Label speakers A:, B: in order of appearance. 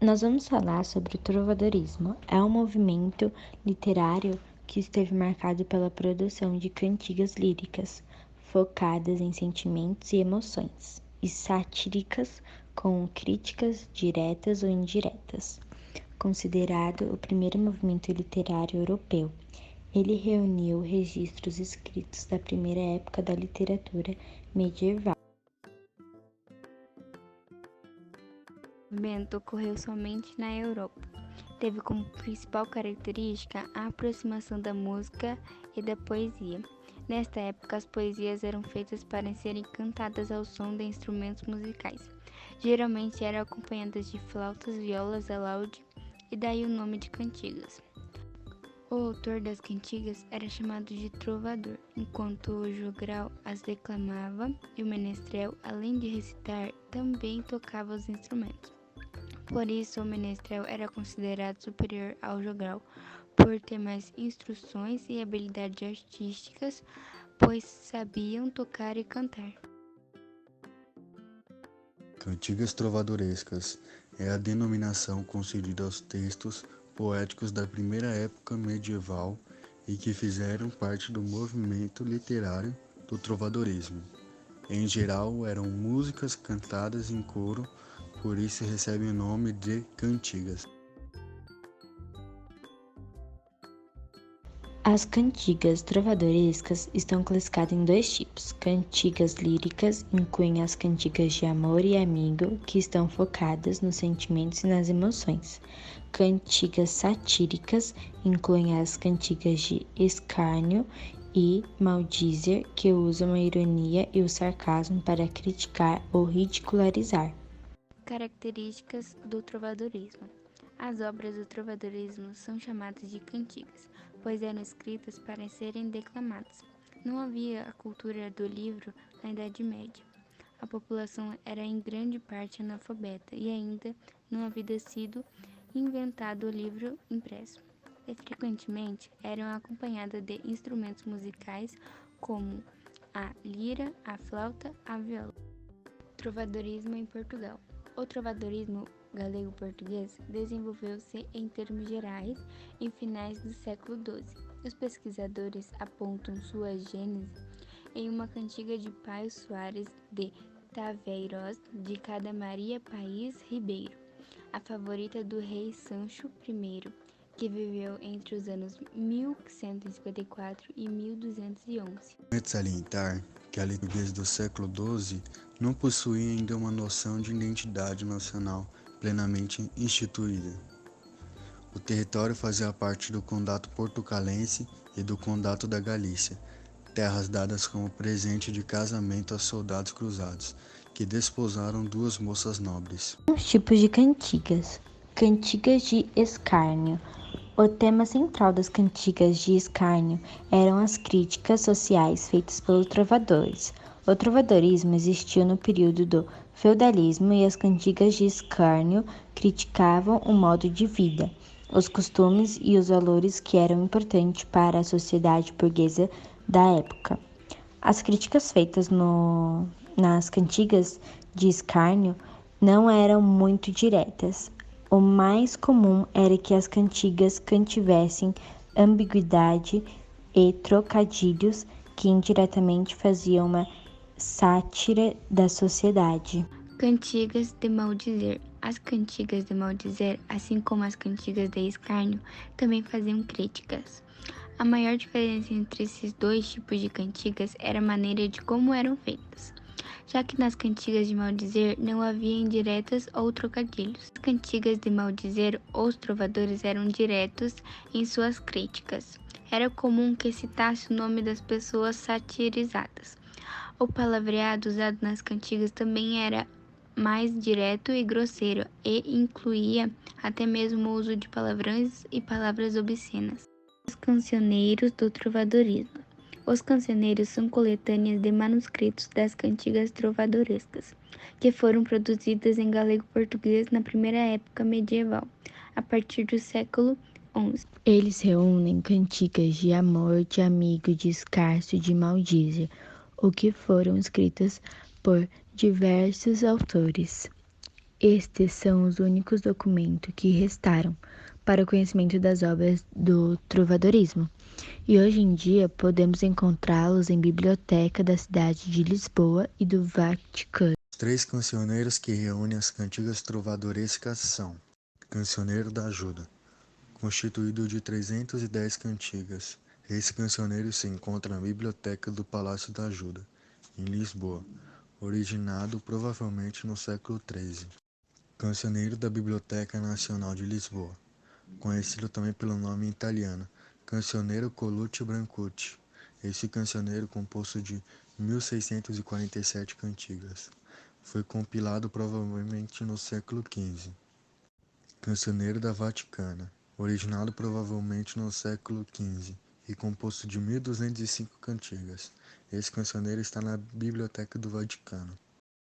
A: Nós vamos falar sobre o trovadorismo. É um movimento literário que esteve marcado pela produção de cantigas líricas, focadas em sentimentos e emoções, e satíricas com críticas diretas ou indiretas. Considerado o primeiro movimento literário europeu, ele reuniu registros escritos da primeira época da literatura medieval.
B: O movimento ocorreu somente na Europa. Teve como principal característica a aproximação da música e da poesia. Nesta época, as poesias eram feitas para serem cantadas ao som de instrumentos musicais. Geralmente eram acompanhadas de flautas, violas, alaúde, e daí o nome de cantigas. O autor das cantigas era chamado de trovador, enquanto o jogral as declamava e o menestrel, além de recitar, também tocava os instrumentos. Por isso, o menestrel era considerado superior ao jogral, por ter mais instruções e habilidades artísticas, pois sabiam tocar e cantar.
C: Cantigas trovadorescas é a denominação concedida aos textos poéticos da primeira época medieval e que fizeram parte do movimento literário do trovadorismo. Em geral, eram músicas cantadas em coro, por isso recebem o nome de cantigas.
A: As cantigas trovadorescas estão classificadas em dois tipos. Cantigas líricas incluem as cantigas de amor e amigo, que estão focadas nos sentimentos e nas emoções. Cantigas satíricas incluem as cantigas de escárnio e maldízer, que usam a ironia e o sarcasmo para criticar ou ridicularizar.
B: Características do trovadorismo. As obras do trovadorismo são chamadas de cantigas, pois eram escritas para serem declamadas. Não havia a cultura do livro na Idade Média. A população era em grande parte analfabeta e ainda não havia sido inventado o livro impresso. E frequentemente eram acompanhadas de instrumentos musicais como a lira, a flauta, a viola. Trovadorismo em Portugal. O trovadorismo galego-português desenvolveu-se em termos gerais em finais do século XII. Os pesquisadores apontam sua gênese em uma cantiga de Paio Soares de Taveiroz de Cada Maria País Ribeiro, a favorita do rei Sancho I, que viveu entre os anos 1154 e 1211.
C: É de salientar que a literatura do século XII não possuía ainda uma noção de identidade nacional plenamente instituída. O território fazia parte do Condado Portucalense e do Condado da Galícia, terras dadas como presente de casamento a soldados cruzados, que desposaram duas moças nobres.
A: Os tipos de cantigas. Cantigas de escárnio. O tema central das cantigas de escárnio eram as críticas sociais feitas pelos trovadores. O trovadorismo existiu no período do feudalismo e as cantigas de escárnio criticavam o modo de vida, os costumes e os valores que eram importantes para a sociedade burguesa da época. As críticas feitas nas cantigas de escárnio não eram muito diretas. O mais comum era que as cantigas contivessem ambiguidade e trocadilhos que indiretamente faziam uma sátira da sociedade.
B: Cantigas de maldizer. As cantigas de maldizer, assim como as cantigas de escárnio, também faziam críticas. A maior diferença entre esses dois tipos de cantigas era a maneira de como eram feitas, já que nas cantigas de maldizer não havia indiretas ou trocadilhos. Nas cantigas de maldizer, os trovadores eram diretos em suas críticas. Era comum que citasse o nome das pessoas satirizadas. O palavreado usado nas cantigas também era mais direto e grosseiro e incluía até mesmo o uso de palavrões e palavras obscenas. Os cancioneiros do trovadorismo. Os cancioneiros são coletâneas de manuscritos das cantigas trovadorescas, que foram produzidas em galego-português na primeira época medieval, a partir do século XI.
A: Eles reúnem cantigas de amor, de amigo, de escárcio, de maldízer, o que foram escritas por diversos autores. Estes são os únicos documentos que restaram para o conhecimento das obras do trovadorismo, e hoje em dia podemos encontrá-los em biblioteca da cidade de Lisboa e do Vaticano.
C: Os 3 cancioneiros que reúnem as cantigas trovadorescas são: Cancioneiro da Ajuda, constituído de 310 cantigas. Esse cancioneiro se encontra na biblioteca do Palácio da Ajuda, em Lisboa, originado provavelmente no século XIII. Cancioneiro da Biblioteca Nacional de Lisboa, conhecido também pelo nome italiano Cancioneiro Colucci Brancucci. Esse cancioneiro, composto de 1647 cantigas, foi compilado provavelmente no século XV. Cancioneiro da Vaticana, originado provavelmente no século XV e composto de 1205 cantigas. Esse cancioneiro está na Biblioteca do Vaticano.